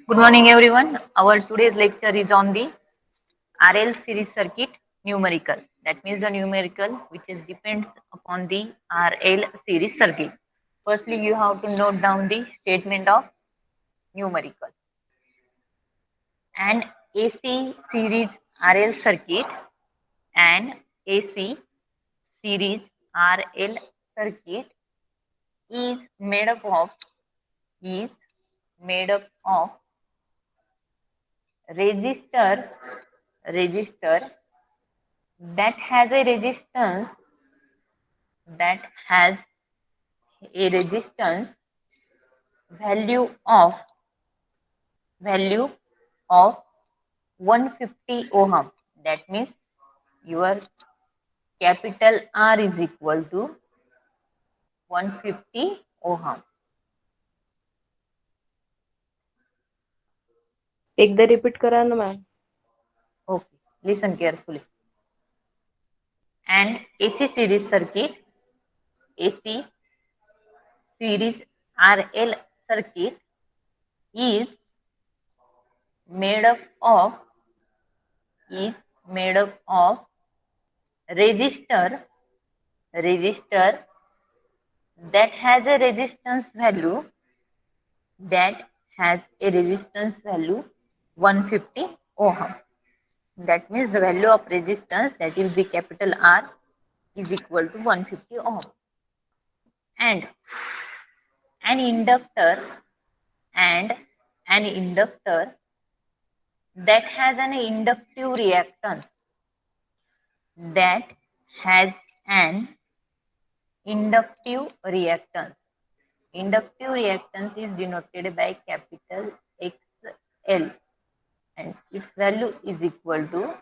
Good morning, everyone. Our today's lecture is on the RL series circuit numerical. That means the numerical which is depends upon the RL series circuit. Firstly, you have to note down the statement of numerical. An AC series RL circuit and AC series RL circuit is made up of is made up of resistor resistor that has a resistance that has a resistance value of value of 150 ohm. That means your capital R is equal to 150 ohm. एकदा repeat करा ना ma'am. Okay, listen carefully. And AC series circuit, AC series RL circuit is made up of is made up of resistor that has a resistance value that has a resistance value 150 ohm. That means the value of resistance, that is the capital R, is equal to 150 ohm. And an inductor and an inductor that has an inductive reactance that has an inductive reactance. Inductive reactance is denoted by capital XL and its value is equal to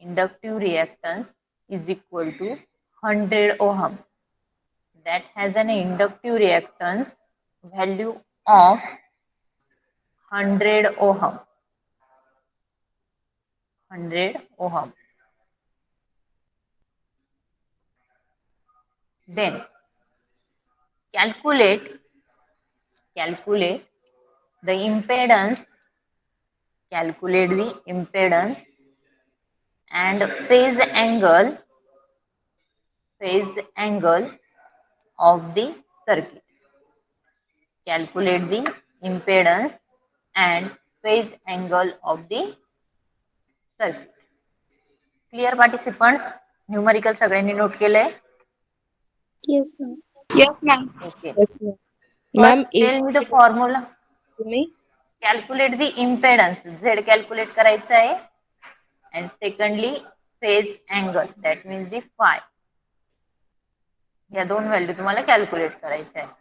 inductive reactance is equal to 100 ohm. That has an inductive reactance value of 100 ohm. 100 ohm. Then calculate calculate the impedance calculate the impedance and phase angle of the circuit. Calculate the impedance and phase angle of the circuit. Clear participants? Numerical सगळ्यांनी note केलंय? Yes, ma'am. Yes, ma'am. Okay. Yes, ma'am. First ma'am एक tell me the formula. तुम्ही Calculate the impedance. Z calculate करायचं आहे. And secondly phase angle. That means the phi. या दोन value तुम्हाला calculate करायच्या आहे.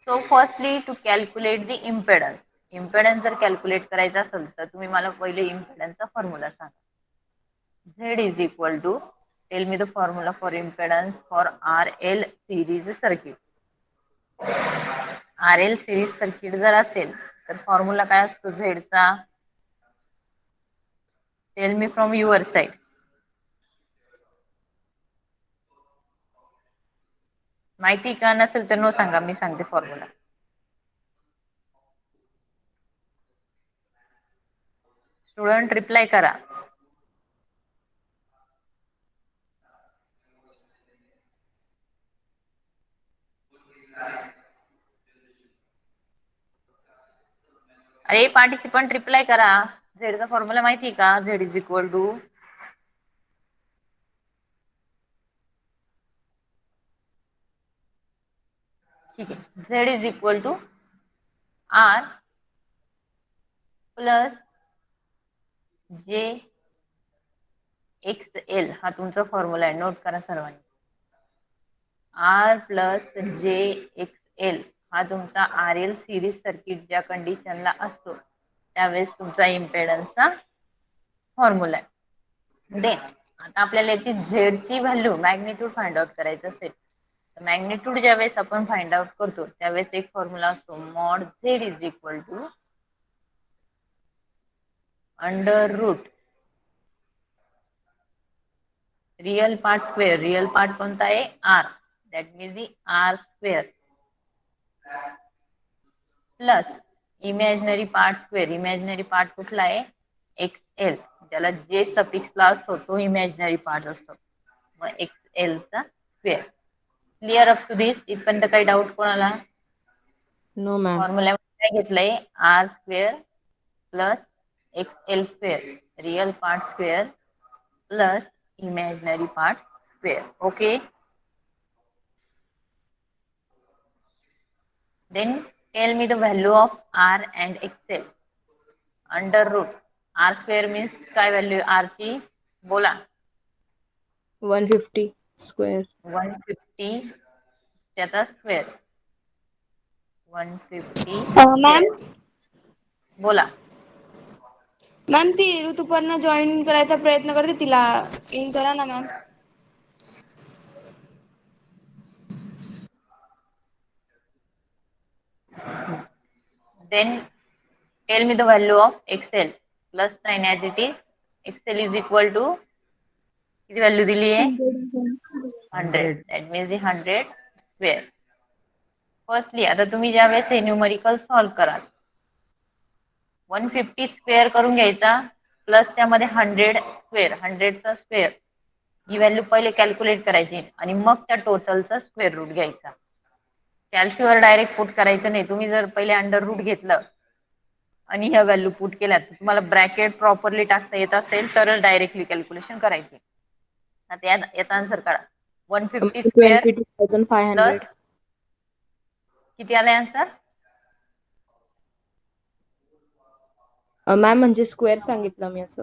So firstly to calculate the impedance. Impedance जर कॅल्क्युलेट करायचा असेल तर तुम्ही मला पहिले इम्पेडन्सचा फॉर्म्युला सांगा. Z is equal to, tell me the formula for impedance for RL series circuit. RL series circuit जर असेल तर फॉर्म्युला काय असतो Z चा? Tell me from your side. माहिती का नसेल तर नो सांगा, मी सांगते फॉर्म्युला. स्टुडंट रिप्लाय करा. अरे पार्टिसिपंट रिप्लाय करा. झेड चा फॉर्म्युला माहिती का? झेड इज इक्वल टू ठीक आहे. Z is equal to R plus J X L हा तुमचा फॉर्म्युला आहे. नोट करा सर्वांनी. R plus J X L हा तुमचा आर एल सिरीज सर्किट ज्या कंडिशनला असतो त्यावेळेस तुमचा इम्पेडन्सचा फॉर्म्युला आहे. देन आता आपल्याला याची झेड ची व्हॅल्यू मॅग्निट्यूड फाइंड आउट करायचं असेल तर मॅग्निट्यूड ज्यावेळेस आपण फाइंड आउट करतो त्यावेळेस एक फॉर्म्युला असतो mod Z is equal to under root real part square. Real part कोणता आहे? R. That means the R square plus imaginary part square. Imaginary part कुठला आहे? XL. ज्याला जे सफिक्सला असतो तो इमॅजिनरी पार्ट असतो. मग XL चा स्क्वेअर. क्लिअर अप टू दिस? इथपर्यंत काही डाऊट कोणाला? No ma'am. फॉर्म्युल्यामध्ये काय घेतलंय? R square plus XL square. Real part square plus imaginary part square. Okay. Then tell me the value of R and XL. Under root. R square means काय value R ची? बोला. 150 square. 150 त्याचा square. 150 ma'am बोला. Ma'am ती Rituparna join करायचा प्रयत्न करते, तिला इन करा ना ma'am. Then tell me the value of XL. Plus sign as it is. XL is equal to किती व्हॅल्यू दिली आहे? 100. That means the 100 square. Firstly आता तुम्ही ज्या वेळेस हे न्यूमरिकल सॉल्व्ह कराल 150 स्क्वेअर करून घ्यायचा प्लस त्यामध्ये 100 स्क्वेअर. 100चा स्क्वेअर ही व्हॅल्यू पहिले कॅल्क्युलेट करायची आणि मग त्या टोटलचा स्क्वेअर रूट घ्यायचा. कॅल्सीवर डायरेक्ट पुट करायचं नाही. तुम्ही जर पहिले अंडर रूट घेतलं आणि ह्या व्हॅल्यू पुट केल्या तुम्हाला ब्रॅकेट प्रॉपरली टाकता येत असेल तर डायरेक्टली कॅल्क्युलेशन करायची. आता याचा आन्सर काढा. 150 स्क्वेअर 22,500. प्लस किती आलाय आन्सर? मॅम म्हणजे स्क्वेअर सांगितलं मी असं.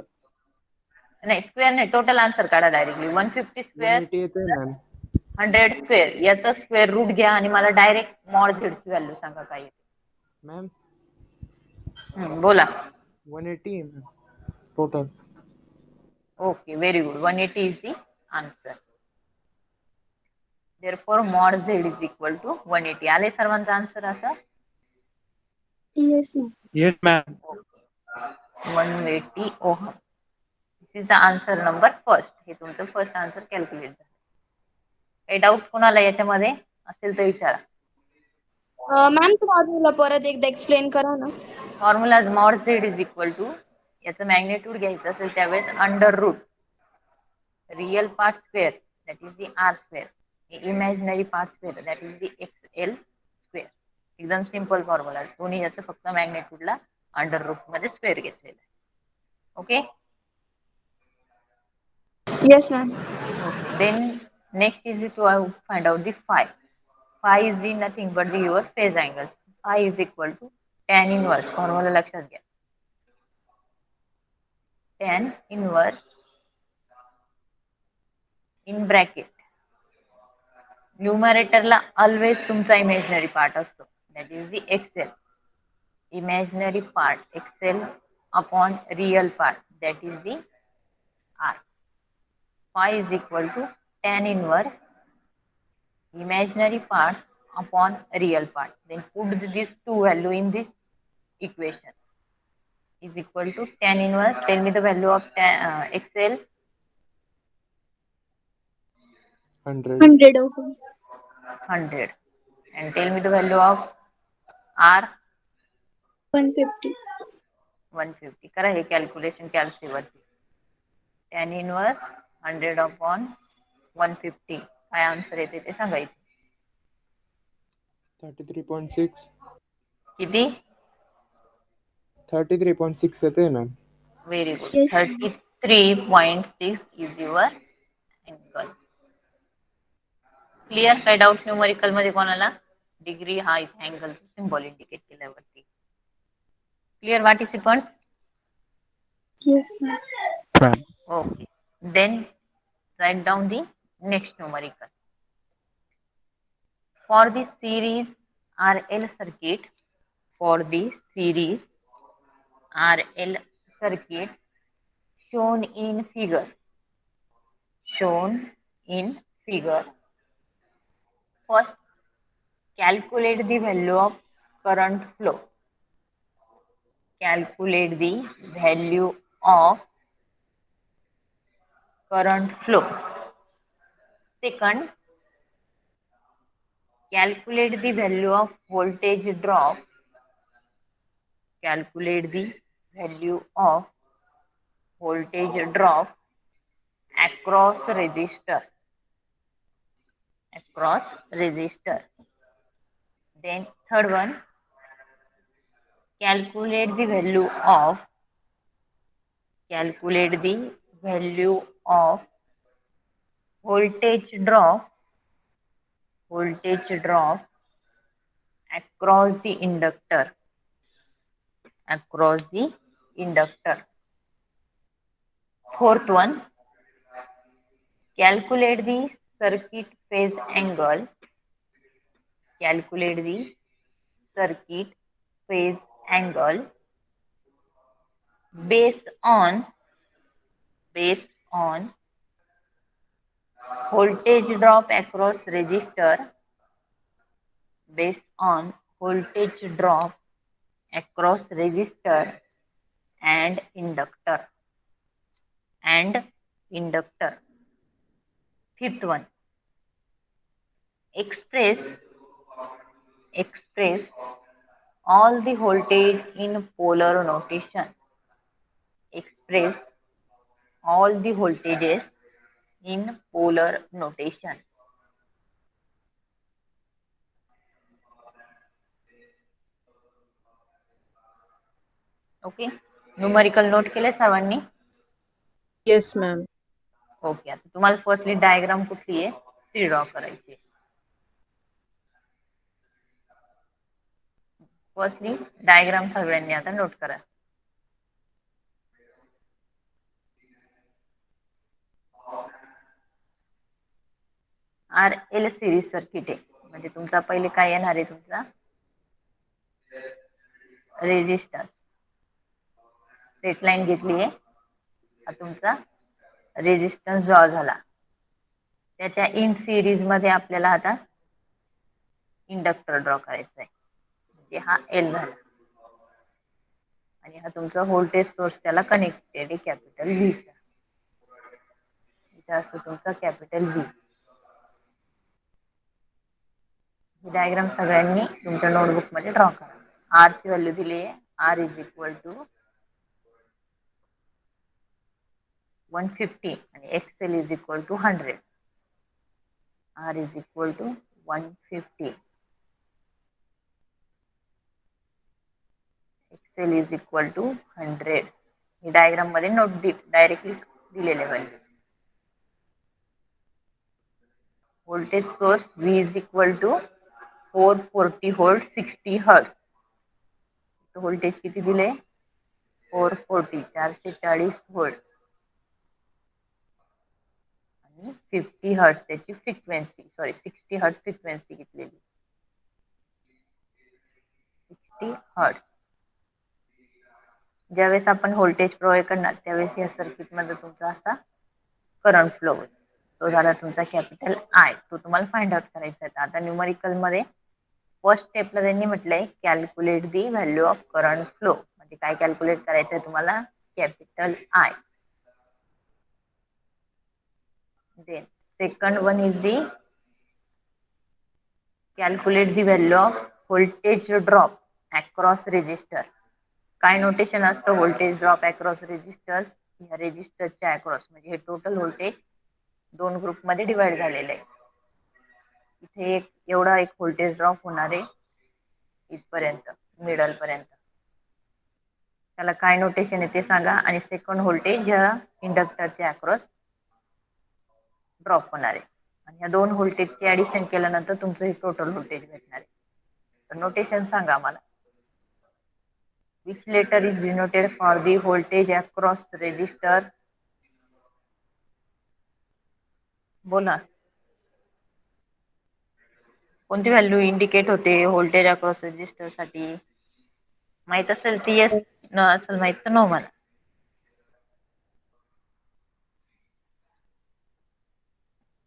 नाही स्क्वेअर नाही, टोटल आन्सर काढा डायरेक्टली. 150 स्क्वेअर 180 येतोय मॅम. 100 स्क्वेअर याचा स्क्वेअर रूट घ्या आणि मला डायरेक्ट मॉड झेडची व्हॅल्यू सांगा काय येते. मॅम बोला. 180 total. Okay very good. 180 is the answer. therefore mod z is equal to 180. आले सर्वांचा आन्सर असं? Yes ma'am. Yes ma'am. 180 ohm. This is the answer number first. हे तुमचं फर्स्ट आन्सर कॅल्क्युलेट झालं. काही डाऊट कोणाला याच्यामध्ये असेल तर विचारा. मॅम तुम्हाला परत एकदा एक्सप्लेन करा ना. Formula mod Z is equal to याचं मॅग्नेट्यूड घ्यायचं असेल त्यावेळेस under root real part square that is the R square. Imaginary part square that is the XL square. एकदम सिंपल फॉर्म्युला. दोन्ही याचं फक्त मॅग्नेट्यूडला अंडर रूट मध्ये स्क्वेअर घेतलेलं आहे. Okay. Yes ma'am. Okay. Then next is to find out the phi. Phi is the nothing but the your phase angle. Phi is equal to tan inverse. Formula लक्षात घ्या. Tan inverse in bracket. न्यूमरेटरला always तुमचा imaginary part असतो. That is the XL. Imaginary part XL upon real part that is the R. Phi is equal to tan inverse imaginary part upon real part. Then put these two value in this equation is equal to tan inverse. Tell me the value of XL. 100. 100 okay. 100. And tell me the value of R. 150. 150. करा हे calculation कॅल्सीवरती. tan inverse 100 upon 150. काय answer येते ते सांगायचं. 33.6. किती? 33.6 येते ma'am. Very good. Yes ma'am. 33.6 is your angle. Clear? काय doubt numerical मध्ये कोणाला? डिग्री हा इथे अँगल सिम्बॉल इंडिकेट केल्यावरती. Clear participant? Yes ma'am. Okay. Then write down the next numerical. For the series RL circuit, for the series RL circuit shown in figure, first calculate the value of current flow. Calculate the value of current flow. Second, calculate the value of voltage drop calculate the value of voltage drop across resistor. Then third one, calculate the value of voltage drop across the inductor. Fourth one, calculate the circuit phase angle. Based on voltage drop across resistor and inductor. Fifth one, express all the voltage in polar notation. Express all the voltages in polar notation. Okay, numerical note केले सर्वांनी? Yes ma'am. Okay, आता तुम्हाला firstly diagram कुठली आहे ती draw करायची. Firstly diagram सगळ्यांनी आता नोट करा. RL सिरीज सर्किट आहे, म्हणजे तुमचा पहिले काय येणार आहे, तुमचा रेजिस्टन्स. स्ट्रेट लाईन घेतली आहे, हा तुमचा रेजिस्टन्स ड्रॉ झाला. त्याच्या इन सिरीज मध्ये आपल्याला आता इंडक्टर ड्रॉ करायचा आहे, म्हणजे हा एल झाला. आणि हा तुमचा व्होल्टेज सोर्स त्याला कनेक्टेड आहे कॅपिटल व्ही चा. इथे असतो तुमचा कॅपिटल व्ही. ही डायग्राम सगळ्यांनी तुमच्या नोटबुक मध्ये ड्रॉ करा. आर ची व्हॅल्यू दिली आहे, आर इज इक्वल टू 150 आणि XL is equal to 100. R is equal to 150, XL is equal to 100. ही डायग्राम मध्ये नोट डायरेक्टली दिलेले value. Voltage source V is equal to 440 volt 60 hertz. Voltage किती दिले? 440 440 volt आणि 50 hertz त्याची frequency, 60 hertz frequency घेतलेली. 60 hertz. ज्यावेळेस आपण व्होल्टेज प्रोव्हाइड करणार त्यावेळेस या सर्किट मध्ये तुमचा असा करंट फ्लो होईल. तो झाला तुमचा कॅपिटल आय. तो तुम्हाला फाइंड आउट करायचा आहे. आता न्यूमरिकल मध्ये फर्स्ट स्टेपला त्यांनी म्हटलंय calculate the value of current flow. म्हणजे काय कॅल्क्युलेट करायचंय तुम्हाला? Capital I. Then second one is the calculate the value of voltage drop across resistor. काय नोटेशन असतं व्होल्टेज ड्रॉप अक्रॉस रेजिस्टर? या रेजिस्टरच्या अक्रॉस, म्हणजे हे टोटल व्होल्टेज दोन ग्रुप मध्ये डिवाइड झालेलं आहे. इथे एवढा एक व्होल्टेज ड्रॉप होणार आहे इथपर्यंत, मिडल पर्यंत. त्याला काय नोटेशन आहे ते सांगा. आणि सेकंड व्होल्टेज या इंडक्टरच्या अक्रॉस ड्रॉप होणार आहे. आणि या दोन व्होल्टेजचे ऍडिशन केल्यानंतर तुमचं हे टोटल व्होल्टेज भेटणार आहे. तर नोटेशन सांगा मला. Which letter is denoted for the voltage across resistor? बोला, कोणती व्हॅल्यू इंडिकेट होते व्होल्टेज अक्रॉस रेजिस्टर साठी? माहित असेल ती येस, न असेल माहित तर नो मला.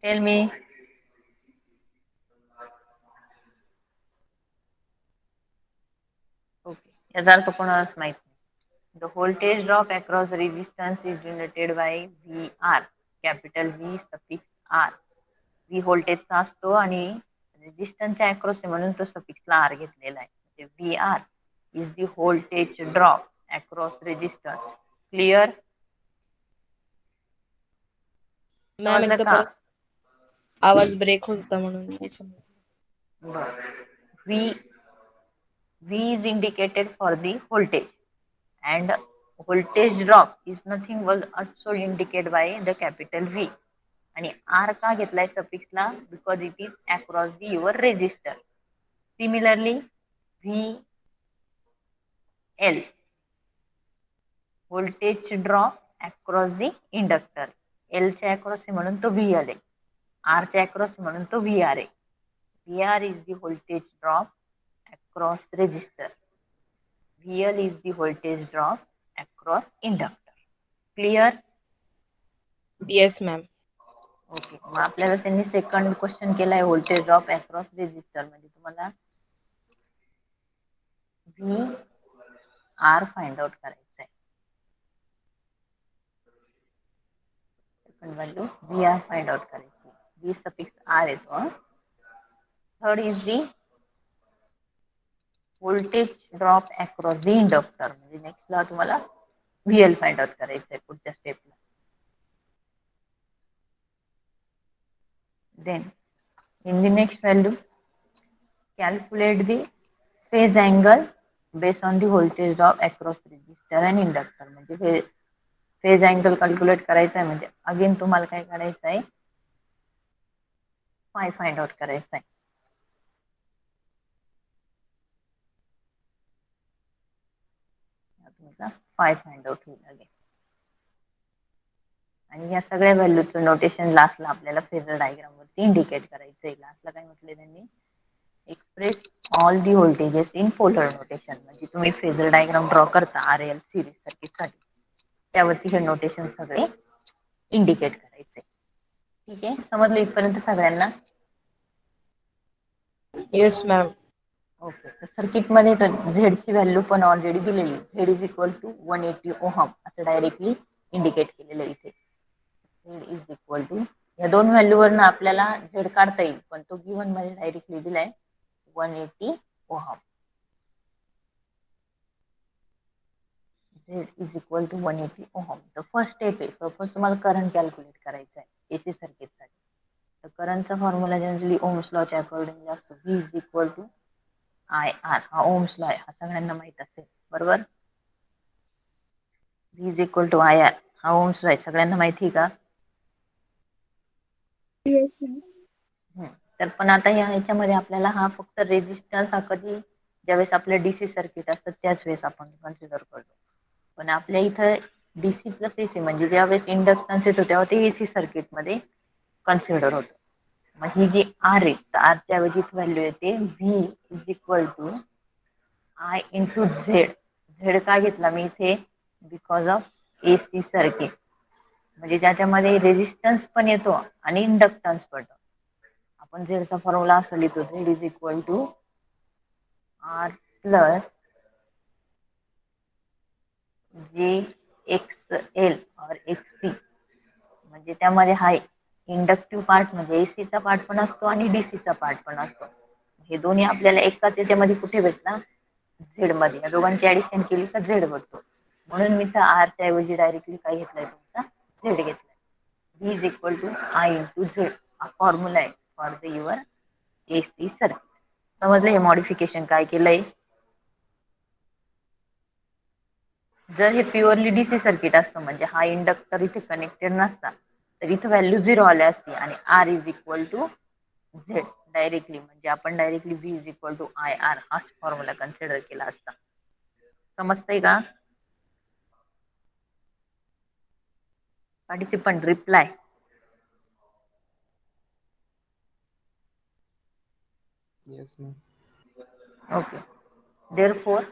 Tell me. ओके, याचा अर्थ कोणालाच माहित नाही. The voltage drop across resistance is denoted by VR, capital V suffix R. V व्होल्टेजचा असतो आणि रेजिस्टन्सच्या अक्रॉस म्हणून तो सफिक्सला R घेतलेला आहे, म्हणजे VR. is the voltage drop across resistors. Clear? Ma'am समजलं एकदा का? परत आवाज ब्रेक होत होता म्हणून नाही समजलं. बरं. V is indicated for the voltage, and voltage drop is nothing but also indicated by the capital V. आणि R का घेतलाय सफिक्सला? Because it is across the your resistor. Similarly VL, voltage drop across the inductor. L च्या across आहे म्हणून तो VL आहे, R च्या अक्रॉस म्हणून तो VR आहे. VR is the voltage drop across resistor. VL is the voltage drop across inductor. Clear? Yes ma'am. Okay. मग आपल्याला त्यांनी सेकंड क्वेश्चन केलाय व्होल्टेज ड्रॉप अक्रॉस रेजिस्टर मध्ये. तुम्हाला VR फाइंड आउट करायचं आहे. Second value VR find out करायची. V suffix R येतो. Third is the voltage drop across the inductor. म्हणजे नेक्स्टला तुम्हाला VL फाइंड आउट करायचं आहे पुढच्या स्टेपला. Then in the next value, calculate the phase angle based on the voltage drop across resistor and inductor. म्हणजे phase angle calculate करायचा आहे. म्हणजे अगेन तुम्हाला काय करायचं आहे, फाय फाइंड आउट करायचं आहे. तुमचा फाय फाइंड आउट होईल अगेन. आणि या सगळ्या व्हॅल्यूचं नोटेशन लास्टला आपल्याला फेजर डायग्राम वरती इंडिकेट करायचं आहे. लास्टला काय म्हटले त्यांनी, express all the voltages in polar notation. म्हणजे तुम्ही फेजर डायग्राम ड्रॉ करता RL सिरीज सर्किट साठी, त्यावरती हे नोटेशन सगळे इंडिकेट करायचे. ठीक आहे, समजलं इथपर्यंत सगळ्यांना? Yes ma'am. ओके. तर सर्किट मध्ये झेड ची व्हॅल्यू पण ऑलरेडी दिलेली. Z is equal to 180 ohm असं डायरेक्टली इंडिकेट केलेलं आहे इथे. झेड इज इक्वल टू, या दोन व्हॅल्यू वरनं आपल्याला झेड काढता येईल, पण तो गिव्हन मध्ये डायरेक्टली दिलाय 180 ohm. Z is equal to 180 ohm. तर फर्स्ट स्टेप आहे, सपोज तुम्हाला करंट कॅल्क्युलेट करायचा आहे एसी सर्किट साठी. तर करंटचा फॉर्म्युला जनरली ओम्स लॉच्या अकॉर्डिंगली असतो. V is equal to IR. हा ओम्स लॉ आहे, हा सगळ्यांना माहित असेल बरोबर. V is equal to IR हा ओम्स लॉ आहे, सगळ्यांना माहिती का? येस. तर पण आता ह्याच्यामध्ये आपल्याला हा फक्त रेजिस्टन्स हा कधी ज्यावेळेस आपलं डीसी सर्किट असतं त्याच वेळेस आपण कन्सिडर करतो. पण आपल्या इथं डीसी प्लस एसी म्हणजे ज्यावेळेस इंडक्टन्स येतो तेव्हा ते एसी सर्किट मध्ये कन्सिडर होतं. मग ही जी आर आहे, तर आरच्या ऐवजी व्हॅल्यू येते V is equal to I into Z. Z का घेतला मी इथे? बिकॉज ऑफ एसी सर्किट, म्हणजे ज्याच्यामध्ये रेजिस्टन्स पण येतो आणि इंडक्टन्स पण. आपण झेडचा फॉर्म्युला असं लिहितो, Z is equal to R plus J X L और एक्स सी. म्हणजे त्यामध्ये हा इंडक्टिव्ह पार्ट म्हणजे एसीचा पार्ट पण असतो आणि डीसीचा पार्ट पण असतो. हे दोन्ही आपल्याला एकाच याच्यामध्ये कुठे भेटणार? झेड मध्ये. या दोघांची ऍडिशन केली तर झेड भेटतो. म्हणून मी आरच्या ऐवजी डायरेक्टली काय घेतलाय तुमचा झेड घेतलाय. V is equal to I into Z हा फॉर्म्युला आहे for the your AC circuit. समजलं हे मॉडिफिकेशन काय केलंय? जर हे प्युअरली डीसी सर्किट असतं म्हणजे हा इंडक्टर इथे कनेक्टेड नसता तर इथे व्हॅल्यू 0 आल्या असती आणि R is equal to Z directly. म्हणजे आपण directly V is equal to I R हाच फॉर्म्युला कन्सिडर केला असता. समजतंय का? Participant reply. Yes ma'am. Okay. Therefore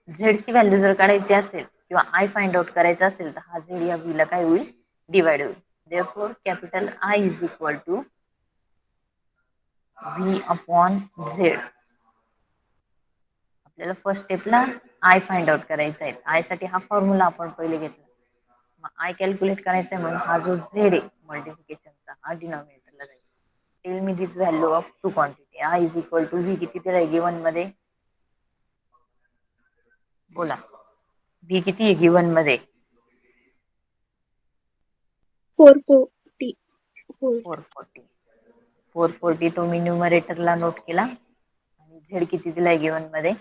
Z ची व्हॅल्यू जर काढायची असेल किंवा आय फाइंड आउट करायचा असेल तर हा झेड या व्ही ला काय होईल? डिवाइड होईल. Therefore capital I is equal to V upon Z. आपल्याला फर्स्ट स्टेपला आय फाइंड आउट करायचा आहे. आय साठी हा फॉर्म्युला आपण पहिले घेतला. मग आय कॅल्क्युलेट करायचा आहे म्हणून हा जो झेड आहे मल्टिप्लिकेशनचा हा डिनॉमिनेटरला जाईल. Tell me this value of two quantity. I is equal to V किती दिलाय गिवन मध्ये? बोला. व्ही किती आहे गिवन मध्ये? 440 व्होल्ट. 440. 440 तुम्ही न्यूमरेटरला नोट केला. आणि झेड किती दिलाय गिवन मध्ये?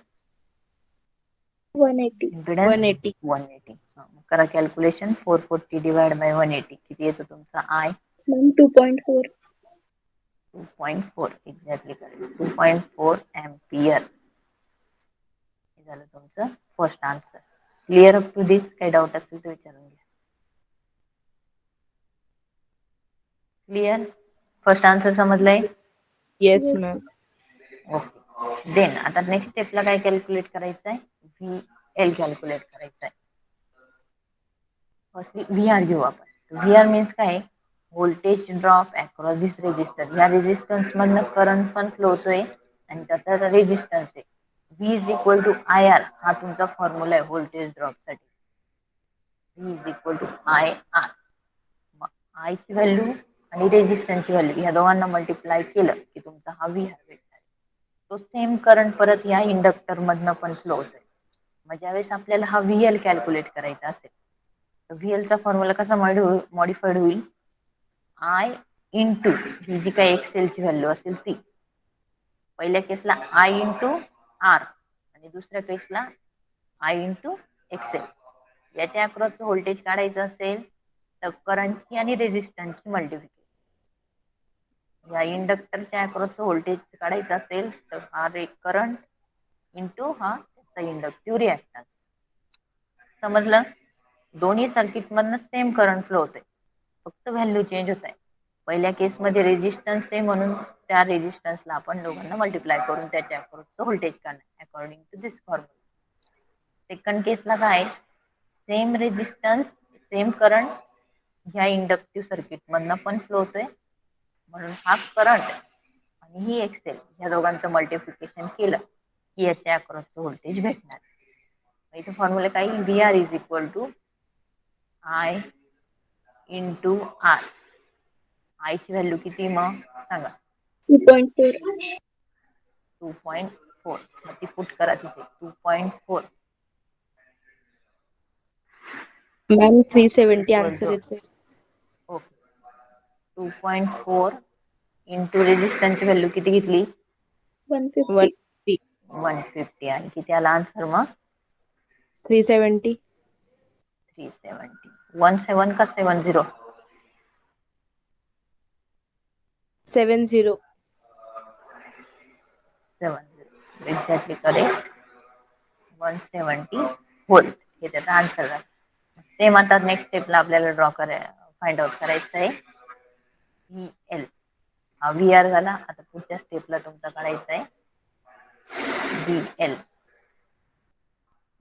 180. इम्पिडन्स 180. 180. करा कॅल्क्युलेशन. 440 डिवाइड बाय 180 किती येतो तुमचा आय? मॅम 2.4. 2.4 exactly correct. 2.4 एम्पियर हे झालं तुमचं first answer. Clear up to this? काही डाऊट असेल तर विचारून घ्या. क्लिअर? फर्स्ट आन्सर समजलंय? Yes Yes. Ma'am. Okay. Then आता नेक्स्ट स्टेपला काय कॅल्क्युलेट करायचं आहे? व्ही एल कॅल्क्युलेट करायचं आहे. फर्स्टली व्ही आर घेऊ आपण. व्ही आर मीन्स काय? Voltage drop across this resistor. ह्या रेजिस्टन्स मधनं करंट पण फ्लो होतोय आणि त्याचा रेजिस्टन्स आहे. V is equal to I R हा तुमचा फॉर्म्युला आहे व्होल्टेज ड्रॉप साठी. V is equal to I R. I ची व्हॅल्यू आणि रेजिस्टन्सची व्हॅल्यू ह्या दोघांना मल्टिप्लाय केलं की तुमचा हा व्ही आर भेटणार. तो सेम करंट परत या इंडक्टर मधनं पण फ्लो होतोय. मग ज्यावेळेस आपल्याला हा व्हीएल कॅल्क्युलेट करायचा असेल तर व्हीएलचा फॉर्म्युला कसा मॉडिफाईड होईल? आय इंटू ही जी काही एक्सेलची व्हॅल्यू असेल ती. पहिल्या केसला आय इंटू आर आणि दुसऱ्या केसला आय इंटू एक्सेल. याच्या अक्रॉस व्होल्टेज काढायचं असेल तर करंटची आणि रेजिस्टन्सची मल्टिप्लिकेशन. या इंडक्टरच्या अक्रॉस व्होल्टेज काढायचं असेल तर हा करंट इंटू हा इंडक्टिव्ह रिॲक्टन्स. समजलं? दोन्ही सर्किट मधनं सेम करंट फ्लो होतोय, फक्त व्हॅल्यू चेंज होत आहे. पहिल्या केसमध्ये रेजिस्टन्स आहे म्हणून त्या रेजिस्टन्सला आपण दोघांना मल्टिप्लाय करून त्याच्या अक्रॉस व्होल्टेज काढणार according to this formula. Second केसला काय? सेम रेजिस्टन्स सेम करंट ह्या इंडक्टिव्ह सर्किट मधनं पण फ्लो होतोय म्हणून हा करंट आणि ही एक्सेल ह्या दोघांचं मल्टिप्लिकेशन केलं की याच्या अक्रॉस व्होल्टेज भेटणार. इथे फॉर्म्युला काय? V R is equal to I into R. I ची व्हॅल्यू किती मग सांगा? 2.4. 2.4. मग ती पुट करा तिथे. 2.4 मॅम 370 इक्वल आन्सर टू येतोय. ओके 2.4 इंटू रेजिस्टन्सची व्हॅल्यू किती घेतली? 150. 150. 150. आणि किती आला आन्सर मग? 370. 370. 17 का 70? 70. 70 एक्झॅक्टली करेक्ट. 170 व्होल्ट हे त्याचा आन्सर आहे. सेम आता नेक्स्ट स्टेपला आपल्याला फाइंड आउट करायचं आहे व्ही एल. हा व्ही आर झाला. आता पुढच्या स्टेपला तुमचा काढायचा आहे व्ही एल.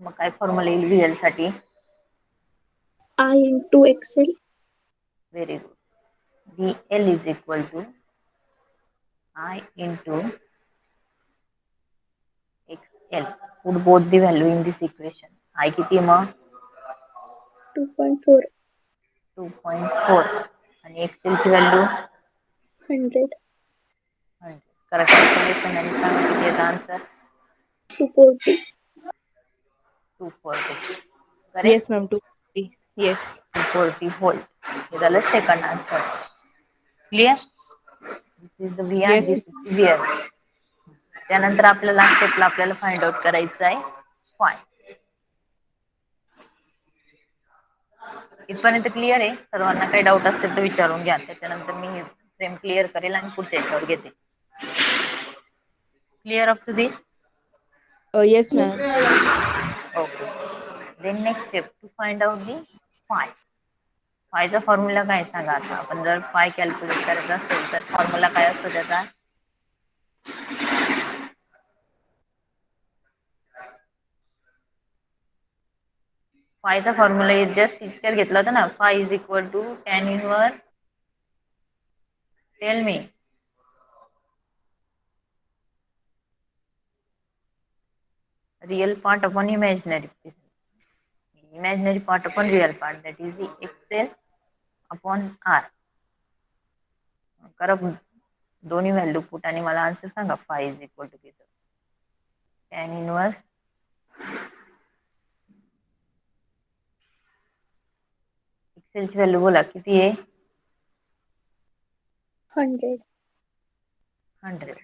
मग काय फॉर्म्युला येईल व्ही एल साठी? I into XL. Very good. V L is equal to I into X L. Put both the value in this equation. I किती मग? 2.4. 2.4 आणि एक्सेल ची व्हॅल्यू 100. करा कॅल्क्युलेशन आणि सांगा किती येतं answer? 240. 240. Yes correct. Ma'am 240. Yes. 240 volt हे झालं second answer. Clear? This is the V R, yes. This is V R. त्यानंतर आपल्याला स्टेपला आपल्याला फाइंड आउट करायचं आहे फाय. इथपर्यंत क्लिअर आहे? सर्वांना काही डाऊट असेल तर विचारून घ्या. त्याच्यानंतर मी सेम क्लिअर करेल आणि पुढच्या याच्यावर घेते. Clear up to this? Yes Yes. Ma'am. Okay. Then next step to find out the phi. फायचा फॉर्म्युला काय सांगा? आता आपण जर फाय कॅल्क्युलेट करायचं असेल तर फॉर्म्युला काय असतो त्याचा? फायचा फॉर्म्युला जस्ट पिक्चर घेतला होता ना. Phi is equal to tan inverse. Tell me. Real part upon imaginary part upon real part, that is the XL upon R. करा दोन्ही व्हॅल्यू पुट आणि मला आन्सर सांगा. फाय इज इक्वल टू किती? Tan inverse एक्सेलची value बोला किती आहे? 100. 100.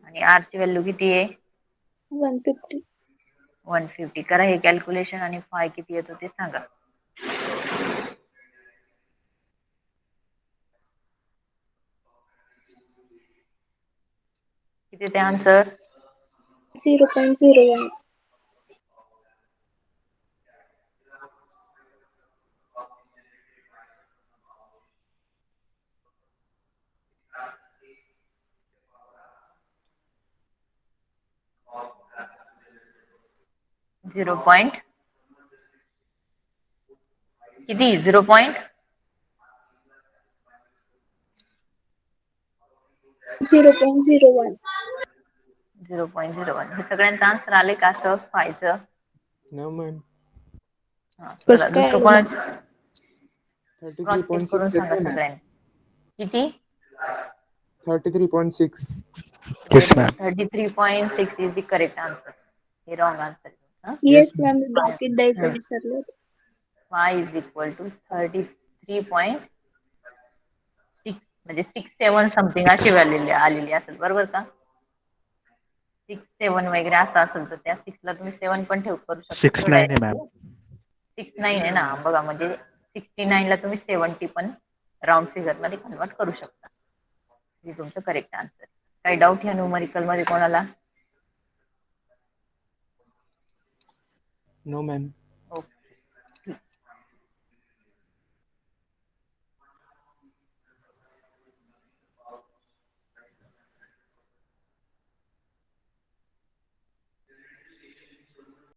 आणि आर ची व्हॅल्यू किती आहे? 150. 150. करा हे कॅल्क्युलेशन आणि फाय किती येतो ते सांगा. किती ते आन्सर? 0.01. 0. किती? 0. 0.01. 0.01. हे सगळ्यांचं आन्सर आले का असं फायचं? No, ma'am. हा, चला कसं काय दुसरं आलं? कोण क्रॉस चेक करून 33.6 सांगा येतोय ना. सगळ्यांनी. किती? 33.6. Yes, ma'am. 33.6 is the correct answer. हे wrong answer. Yes, ma'am. Bracket द्यायचं Hmm. विसरले. y is equal to 33.6 म्हणजे 6-7 समथिंग अशी व्हॅल्यू आलेली असेल, बरोबर का? 6-7 वगैरे असं असेल तर त्या 6 ला तुम्ही 7 पण करू शकता. 6-9 आहे मॅम. 6-9 आहे ना, बघा म्हणजे 69 ला तुम्ही 70 पण राऊंड फिगर मध्ये कन्वर्ट करू शकता. हे तुमचं करेक्ट आन्सर. काही डाऊट या न्यूमरिकल मध्ये कोणाला? No, ma'am.